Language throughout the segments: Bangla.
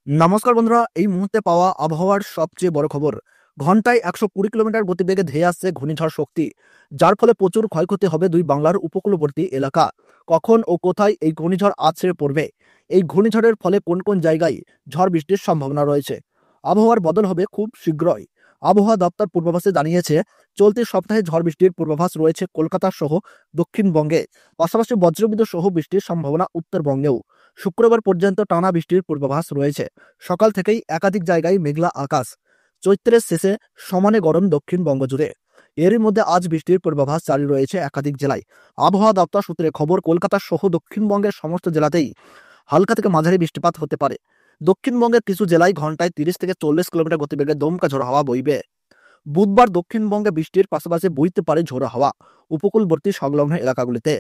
নমস্কার বন্ধুরা, এই মুহূর্তে পাওয়া আবহাওয়ার সবচেয়ে বড় খবর। ঘন্টায় 120 কিলোমিটার গতিবেগে ধেয়ে আসছে ঘূর্ণিঝড় শক্তি, যার ফলে প্রচুর ক্ষয়ক্ষতি হবে দুই বাংলার উপকূলবর্তী এলাকা। কখন ও কোথায় এই ঘূর্ণিঝড় আছড়ে পড়বে, এই ঘূর্ণিঝড়ের ফলে কোন কোন জায়গায় ঝড় বৃষ্টির সম্ভাবনা রয়েছে, আবহাওয়ার বদল হবে খুব শীঘ্রই। আবহাওয়া দপ্তর পূর্বাভাসে জানিয়েছে, চলতি সপ্তাহে ঝড় বৃষ্টির পূর্বাভাস রয়েছে কলকাতা সহ দক্ষিণবঙ্গে, পাশাপাশি বজ্রবিদ্যুৎ সহ বৃষ্টির সম্ভাবনা উত্তরবঙ্গেও। শুক্রবার পর্যন্ত টানা বৃষ্টির পূর্বাভাস রয়েছে। সকাল থেকেই একাধিক জায়গায় মেঘলা আকাশ, চৈত্রের শেষে সমানে গরম দক্ষিণবঙ্গ জুড়ে। এরই মধ্যে আজ বৃষ্টির পূর্বাভাস জারি রয়েছে একাধিক জেলায়। আবহাওয়া দপ্তর সূত্রে খবর, কলকাতা সহ দক্ষিণবঙ্গের সমস্ত জেলাতেই হালকা থেকে মাঝারি বৃষ্টিপাত হতে পারে। দক্ষিণবঙ্গের কিছু জেলায় ঘন্টায় 30 থেকে 40 কিলোমিটার গতিবেগে দমকা ঝোড়ো হাওয়া বইবে। বুধবার দক্ষিণবঙ্গে বৃষ্টির পাশাপাশি বইতে পারে ঝোড়ো হাওয়া উপকূলবর্তী সংলগ্ন এলাকাগুলিতে।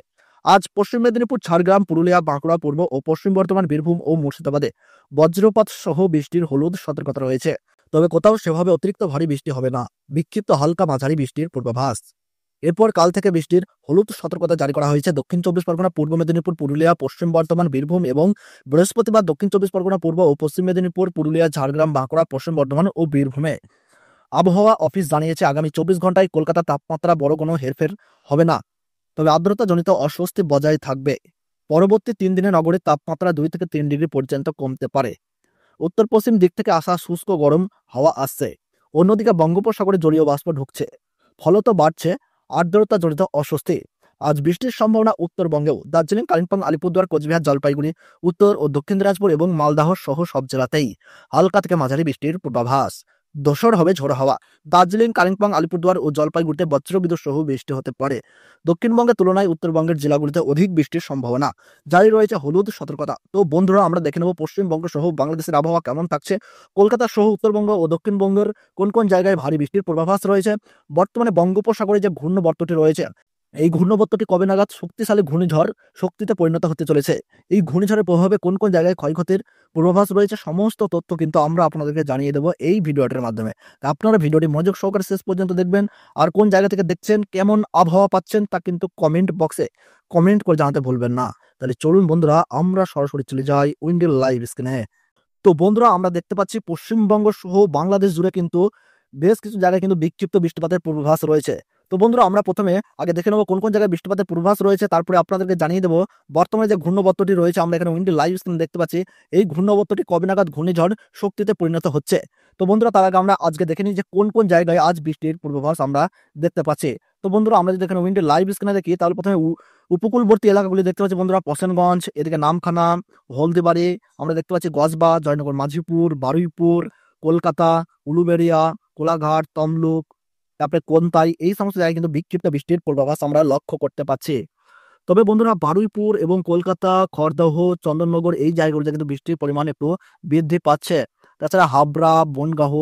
আজ পশ্চিম মেদিনীপুর, ঝাড়গ্রাম, পুরুলিয়া, বাঁকুড়া, পূর্ব ও পশ্চিম বর্ধমান, বীরভূম ও মুর্শিদাবাদে বজ্রপাত সহ বৃষ্টির হলুদ সতর্কতা রয়েছে। তবে কোথাও সেভাবে অতিরিক্ত ভারী বৃষ্টি হবে না, বিক্ষিপ্ত হালকা মাঝারি বৃষ্টির পূর্বাভাস। এরপর কাল থেকে বৃষ্টির হলুদ সতর্কতা জারি করা হয়েছে দক্ষিণ 24 পরগনা, পূর্ব মেদিনীপুর, পুরুলিয়া, পশ্চিম বর্ধমান, বীরভূম এবং বৃহস্পতিবার দক্ষিণ 24 পরগনা, পূর্ব ও পশ্চিম মেদিনীপুর, পুরুলিয়া, ঝাড়গ্রাম, বাঁকুড়া, পশ্চিম বর্ধমান ও বীরভূমে। আবহাওয়া অফিস জানিয়েছে, আগামী 24 ঘন্টায় কলকাতার তাপমাত্রা বড় কোনো হেরফের হবে না, তবে আর্দ্রতাজনিত অস্বস্তি বজায় থাকবে। পরবর্তী 3 দিনে নগরের তাপমাত্রা 2 থেকে 3 ডিগ্রি পর্যন্ত কমতে পারে। উত্তর পশ্চিম দিক থেকে আসা শুষ্ক গরম হাওয়া আসছে। অন্যদিকে বঙ্গোপসাগরে জলীয় বাষ্প ঢুকছে, ফলত বাড়ছে আর্দ্রতাজনিত অস্বস্তি। আজ বৃষ্টির সম্ভাবনা উত্তরবঙ্গেও। দার্জিলিং, কালিম্পং, আলিপুরদুয়ার, কোচবিহার, জলপাইগুড়ি, উত্তর ও দক্ষিণ দিনাজপুর এবং মালদহ সহ সব জেলাতেই হালকা থেকে মাঝারি বৃষ্টির পূর্বাভাস। দোসর হবে ঝোড়ো হাওয়া। দার্জিলিং, কালিম্পং, আলিপুরদুয়ার ও জলপাইগুড়িতে বজ্রবিদ্যুৎ সহ বৃষ্টি হতে পারে। দক্ষিণবঙ্গের তুলনায় উত্তরবঙ্গের জেলাগুলিতে অধিক বৃষ্টির সম্ভাবনা। জারি রয়েছে হলুদ সতর্কতা। তো বন্ধুরা, আমরা দেখে নেব পশ্চিমবঙ্গ সহ বাংলাদেশের আবহাওয়া কেমন থাকছে। কলকাতা সহ উত্তরবঙ্গ ও দক্ষিণবঙ্গের কোন কোন জায়গায় ভারী বৃষ্টির পূর্বাভাস রয়েছে। বর্তমানে বঙ্গোপসাগরে যে ঘূর্ণবর্তটি রয়েছে, এই ঘূর্ণবর্তটি কবে নাগাদ শক্তিশালী ঘূর্ণিঝড় শক্তিতে পরিণত হতে চলেছে, এই ঘূর্ণিঝড়ের প্রভাবে কোন কোন জায়গায় ক্ষয়ক্ষতির পূর্বাভাস রয়েছে, সমস্ত তথ্য কিন্তু আমরা আপনাদেরকে জানিয়ে দেবো এই ভিডিওটির মাধ্যমে। তা আপনারা ভিডিওটি মনোযোগ সহকারে শেষ পর্যন্ত দেখবেন। আর কোন জায়গা থেকে দেখছেন, কেমন আবহাওয়া পাচ্ছেন, তা কিন্তু কমেন্ট বক্সে কমেন্ট করে জানাতে ভুলবেন না। তাহলে চলুন বন্ধুরা, আমরা সরাসরি চলে যাই উইন্ডের লাইভ স্ক্রিনে। তো বন্ধুরা, আমরা দেখতে পাচ্ছি পশ্চিমবঙ্গ সহ বাংলাদেশ জুড়ে কিন্তু বেশ কিছু জায়গায় কিন্তু বিক্ষিপ্ত বৃষ্টিপাতের পূর্বাভাস রয়েছে। তো বন্ধুরা, আমরা প্রথমে আগে দেখে নেবো কোন কোন জায়গায় বৃষ্টিপাতের পূর্বাভাস রয়েছে, তারপরে আপনাদেরকে জানিয়ে দেবো বর্তমানে যে ঘূর্ণবর্তটি রয়েছে, আমরা এখানে উইন্ডি লাইভ স্ক্রিনে দেখতে পাচ্ছি, এই ঘূর্ণবর্তটি কবে নাগাদ ঘূর্ণিঝড় শক্তিতে পরিণত হচ্ছে। তো বন্ধুরা, তার আগে আমরা আজকে দেখে নিই যে কোন কোন জায়গায় আজ বৃষ্টির পূর্বাভাস আমরা দেখতে পাচ্ছি। তো বন্ধুরা, আমরা যদি এখানে উইন্ডি লাইভ স্ক্রিনে দেখি, তাহলে প্রথমে উপকূলবর্তী এলাকাগুলি দেখতে পাচ্ছি বন্ধুরা, পশেনগঞ্জ, এদিকে নামখানা, হলদিবাড়ি, আমরা দেখতে পাচ্ছি গজবা, জয়নগর, মাঝিপুর, বারুইপুর, কলকাতা, উলুবেড়িয়া, কোলাঘাট, তমলুক, তারপরে কোনতাই, এই সমস্ত জায়গায় কিন্তু বিক্ষিপ্ত বৃষ্টির পূর্বাভাস আমরা লক্ষ্য করতে পারছি। তবে বন্ধুরা, বারুইপুর এবং কলকাতা, খড়দহ, চন্দননগর, এই জায়গাগুলোতে কিন্তু বৃষ্টির পরিমাণ একটু বৃদ্ধি পাচ্ছে। তাছাড়া হাবড়া, বনগাহ,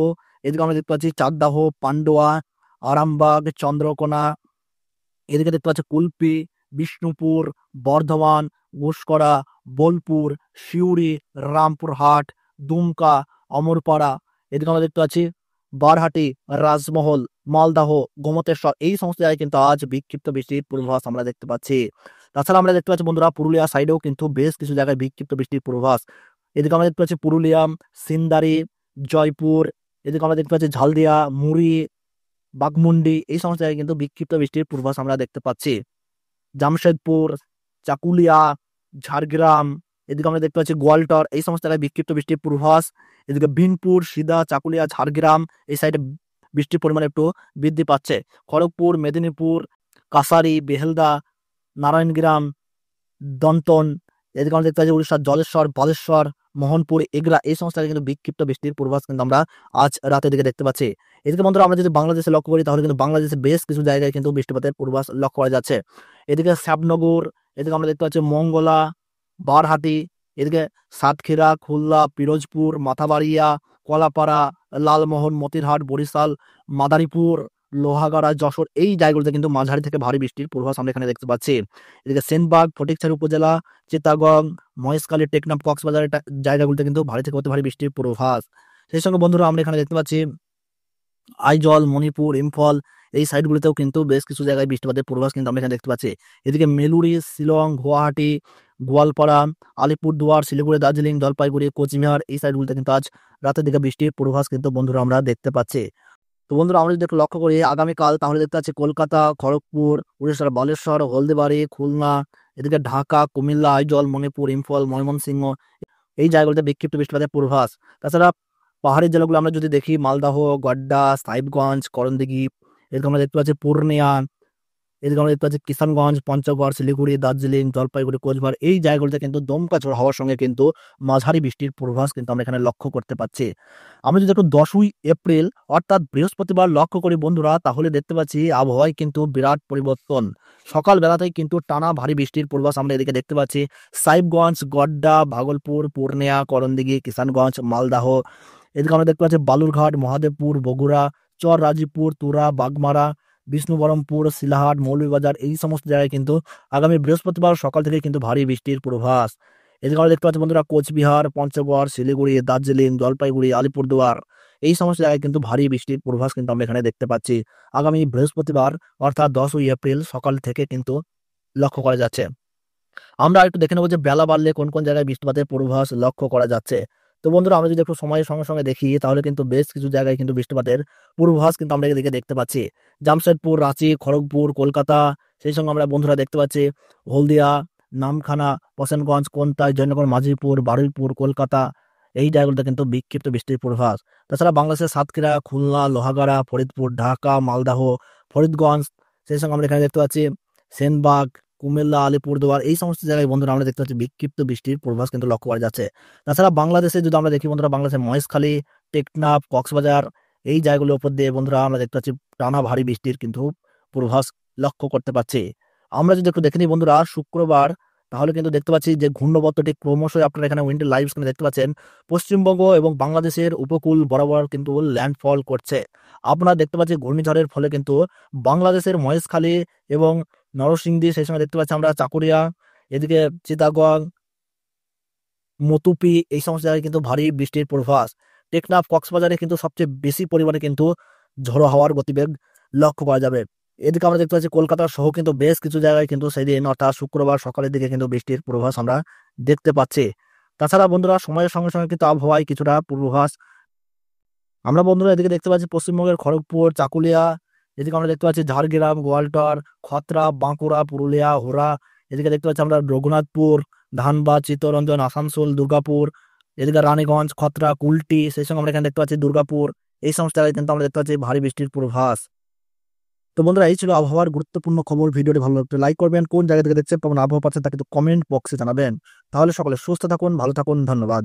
এদিকে আমরা দেখতে পাচ্ছি চাকদাহ, পান্ডুয়া, আরামবাগ, চন্দ্রকোনা, এদিকে দেখতে পাচ্ছি কুলপি, বিষ্ণুপুর, বর্ধমান, ঘুষকরা, বোলপুর, সিউড়ি, রামপুরহাট, দুমকা, অমরপাড়া, এদিকে আমরা দেখতে পাচ্ছি বারহাটি, রাজমহল, মালদাহ, গোমতেশ্বর, এই সমস্ত জায়গায় কিন্তু আজ বিক্ষিপ্ত বৃষ্টির পূর্বাভাস আমরা দেখতে পাচ্ছি। তাছাড়া আমরা দেখতে পাচ্ছি বন্ধুরা, পুরুলিয়া সাইডেও কিন্তু বেশ কিছু জায়গায় বিক্ষিপ্ত বৃষ্টির পূর্বাভাস। এদিকে আমরা দেখতে পাচ্ছি পুরুলিয়া, সিন্দারি, জয়পুর, এদিকে আমরা দেখতে পাচ্ছি ঝালদিয়া, মুড়ি, বাঘমুন্ডি, এই সমস্ত জায়গায় কিন্তু বিক্ষিপ্ত বৃষ্টির পূর্বাভাস আমরা দেখতে পাচ্ছি। জামশেদপুর, চাকুলিয়া, ঝাড়গ্রাম, এদিকে আমরা দেখতে পাচ্ছি গোয়ালটর, এই সমস্ত জায়গায় বিক্ষিপ্ত বৃষ্টির পূর্বাভাস। এদিকে বিনপুর, সিদা, চাকুলিয়া, ঝাড়গ্রাম, এই সাইডে বৃষ্টির পরিমাণ একটু বৃদ্ধি পাচ্ছে। খড়গপুর, মেদিনীপুর, কাসারি, বেহেলদা, নারায়ণগ্রাম, দন্তন, এদিকে আমরা দেখতে পাচ্ছি উড়িষ্যার জলেশ্বর, বালেশ্বর, মোহনপুর, এগরা, এই সমস্ত জায়গায় কিন্তু বিক্ষিপ্ত বৃষ্টির পূর্বাভাস কিন্তু আমরা আজ রাতের দিকে দেখতে পাচ্ছি। এদিকে বন্ধুরা, আমরা যদি বাংলাদেশে লক্ষ্য করি, তাহলে কিন্তু বাংলাদেশে বেশ কিছু জায়গায় কিন্তু বৃষ্টিপাতের পূর্বাভাস লক্ষ্য করা যাচ্ছে। এদিকে শ্যামনগর, এদিকে আমরা দেখতে পাচ্ছি মঙ্গলা, বারহাটি, এদিকে সাতক্ষীরা, খুলনা, পিরোজপুর, মাথাবাড়িয়া, কলাপাড়া, লালমোহন, মতিরহাট, বরিশাল, মাদারীপুর, লোহাগাড়া, যশোর, এই জায়গাগুলোতে কিন্তু মাঝারি থেকে ভারী বৃষ্টির পূর্বাভাস আমরা এখানে দেখতে পাচ্ছি। এদিকে সেনবাগ, ফটিকছড়ি উপজেলা, চিটাগং, মহেশখালী, টেকনাফ, কক্সবাজারের জায়গাগুলোতে কিন্তু ভারী থেকে অতি ভারী বৃষ্টির পূর্বাভাস। সেই সঙ্গে বন্ধুরা, আমরা এখানে দেখতে পাচ্ছি আইজল, মণিপুর, ইম্ফল, এই সাইডগুলিতেও কিন্তু বেশ কিছু জায়গায় বৃষ্টিপাতের পূর্বাভাস কিন্তু আমরা এখানে দেখতে পাচ্ছি। এদিকে মেলুরি, শিলং, গুয়াহাটি, গোয়ালপাড়া, আলিপুরদুয়ার, শিলিগুড়ি, দার্জিলিং, জলপাইগুড়ি, কোচবিহার এই সাইডগুলোতে কিন্তু আজ রাতের দিকে বৃষ্টির পূর্বাভাস কিন্তু বন্ধুরা আমরা দেখতে পাচ্ছি। তো বন্ধুরা আমরা যদি একটু লক্ষ্য করি আগামীকাল তাহলে দেখতে পাচ্ছি কলকাতা, খড়গপুর, উড়িষ্যার বালেশ্বর, হলদিবাড়ি, খুলনা, এদিকে ঢাকা, কুমিল্লা, আইজল, মণিপুর, ইম্ফল, ময়মনসিংহ এই জায়গাগুলোতে বিক্ষিপ্ত বৃষ্টিপাতের পূর্বাভাস। তাছাড়া পাহাড়ি জেলাগুলো আমরা যদি দেখি মালদহ, গড্ডা, সাহিবগঞ্জ, করণদিঘি, এদিকে আমরা দেখতে পাচ্ছি পূর্ণিয়া, এদিকে আমরা দেখতে পাচ্ছি কিষানগঞ্জ, পঞ্চগড়, শিলিগুড়ি, দার্জিলিং, জলপাইগুড়ি, কোচবিহার এই জায়গাগুলোতে কিন্তু দমকা ঝড় হওয়ার সঙ্গে কিন্তু মাঝারি বৃষ্টির পূর্বাভাস কিন্তু আমরা এখানে লক্ষ্য করতে পাচ্ছি। আমরা যদি একটু 10ই এপ্রিল অর্থাৎ বৃহস্পতিবার লক্ষ্য করি বন্ধুরা তাহলে দেখতে পাচ্ছি আবহাওয়ায় কিন্তু বিরাট পরিবর্তন। সকাল বেলাতেই কিন্তু টানা ভারী বৃষ্টির পূর্বাভাস আমরা এদিকে দেখতে পাচ্ছি। সাহিবগঞ্জ, গড্ডা, ভাগলপুর, পূর্ণিয়া, করণদিঘি, কিষানগঞ্জ, মালদাহ, এদিকে আমরা দেখতে পাচ্ছি বালুরঘাট, মহাদেবপুর, বগুড়া, চর রাজীবপুর, তুরা, বাগমারা, বিষ্ণুবরমপুর, শিলাহাট, মৌলভীবাজার এই সমস্ত জায়গায় কিন্তু আগামী বৃহস্পতিবার সকাল থেকে কিন্তু ভারী বৃষ্টির পূর্বাভাস। এদিকে আমরা দেখতে পাচ্ছি বন্ধুরা কোচবিহার, পঞ্চগড়, শিলিগুড়ি, দার্জিলিং, জলপাইগুড়ি, আলিপুরদুয়ার এই সমস্ত জায়গায় কিন্তু ভারী বৃষ্টির পূর্বাভাস কিন্তু আমরা এখানে দেখতে পাচ্ছি আগামী বৃহস্পতিবার অর্থাৎ 10ই এপ্রিল সকাল থেকে কিন্তু লক্ষ্য করা যাচ্ছে। আমরা একটু দেখে নেবো যে বেলা বাড়লে কোন কোন জায়গায় বৃষ্টিপাতের পূর্বাভাস লক্ষ্য করা যাচ্ছে। তো বন্ধুরা আমরা যদি একটু সময়ের সঙ্গে সঙ্গে দেখি তাহলে কিন্তু বেশ কিছু জায়গায় কিন্তু বৃষ্টিপাতের পূর্বাভাস কিন্তু আমরা এদিকে দেখতে পাচ্ছি। জামশেদপুর, রাঁচি, খড়গপুর, কলকাতা, সেই সঙ্গে আমরা বন্ধুরা দেখতে পাচ্ছি হলদিয়া, নামখানা, হোসেনগঞ্জ, কোন্তাই, জয়নগর, মাঝিপুর, বারুইপুর, কলকাতা এই জায়গাগুলোতে কিন্তু বিক্ষিপ্ত বৃষ্টির পূর্বাভাস। তাছাড়া বাংলাদেশের সাতক্ষীরা, খুলনা, লোহাগাড়া, ফরিদপুর, ঢাকা, মালদাহ, ফরিদগঞ্জ, সেই সঙ্গে আমরা এখানে দেখতে পাচ্ছি সেনবাগ, কুমিল্লা, আলিপুরদুয়ার এই সমস্ত জায়গায় বন্ধুরা আমরা দেখতে পাচ্ছি বিক্ষিপ্ত বৃষ্টির পূর্বাভাস কিন্তু লক্ষ্য করা যাচ্ছে। তাছাড়া বাংলাদেশে যদি আমরা দেখি বন্ধুরা বাংলাদেশের মহেশখালী, টেকনাফ, কক্সবাজার এই জায়গাগুলোর উপর দিয়ে বন্ধুরা আমরা দেখতে পাচ্ছি টানা ভারী বৃষ্টির কিন্তু পূর্বাভাস লক্ষ্য করতে পারছি। আমরা যদি একটু দেখে নিই বন্ধুরা শুক্রবার তাহলে কিন্তু দেখতে পাচ্ছি যে ঘূর্ণবর্তটি ক্রমশই আপনারা এখানে উইন্ডের লাইভ স্ক্রিনে দেখতে পাচ্ছেন পশ্চিমবঙ্গ এবং বাংলাদেশের উপকূল বরাবর কিন্তু ল্যান্ডফল করছে। আপনারা দেখতে পাচ্ছি ঘূর্ণিঝড়ের ফলে কিন্তু বাংলাদেশের মহেশখালী এবং নরসিংদী সেই সময় দেখতে পাচ্ছি আমরা চাকুরিয়া, এদিকে চিটাগং, মতুপি এই সমস্ত জায়গায় কিন্তু ভারী বৃষ্টির পূর্বাভাস। টেকনাফ, কক্সবাজারে কিন্তু সবচেয়ে বেশি পরিমাণে কিন্তু ঝোড়ো হাওয়ার গতিবেগ লক্ষ্য করা যাবে। এদিকে আমরা দেখতে পাচ্ছি কলকাতা সহ কিন্তু বেশ কিছু জায়গায় কিন্তু সেদিন অর্থাৎ শুক্রবার সকালের দিকে কিন্তু বৃষ্টির পূর্বাভাস আমরা দেখতে পাচ্ছি। তাছাড়া বন্ধুরা সময়ের সঙ্গে সঙ্গে কিন্তু আবহাওয়ায় কিছুটা পূর্বাভাস আমরা বন্ধুরা এদিকে দেখতে পাচ্ছি পশ্চিমবঙ্গের খড়গপুর, চাকুলিয়া, এদিকে আমরা দেখতে পাচ্ছি ঝাড়গ্রাম, গোয়ালটর, খত্রা, বাঁকুড়া, পুরুলিয়া, হোরা, এদিকে দেখতে পাচ্ছি আমরা রঘুনাথপুর, ধানবাদ, চিত্তরঞ্জন, আসানসোল, দুর্গাপুর, এদিকে রানীগঞ্জ, খত্রা, কুলটি, সেই সঙ্গে আমরা এখানে দেখতে পাচ্ছি দুর্গাপুর এই সমস্ত জায়গায় কিন্তু আমরা দেখতে পাচ্ছি ভারী বৃষ্টির পূর্বাভাস। তো বন্ধুরা এই ছিল আবহাওয়ার গুরুত্বপূর্ণ খবর। ভিডিওটি ভালো লাগলে লাইক করবেন, কোন জায়গা থেকে দেখছেন কেমন আবহাওয়া পাচ্ছেন তা কিন্তু কমেন্ট বক্সে জানাবেন। তাহলে সকলে সুস্থ থাকুন, ভালো থাকুন, ধন্যবাদ।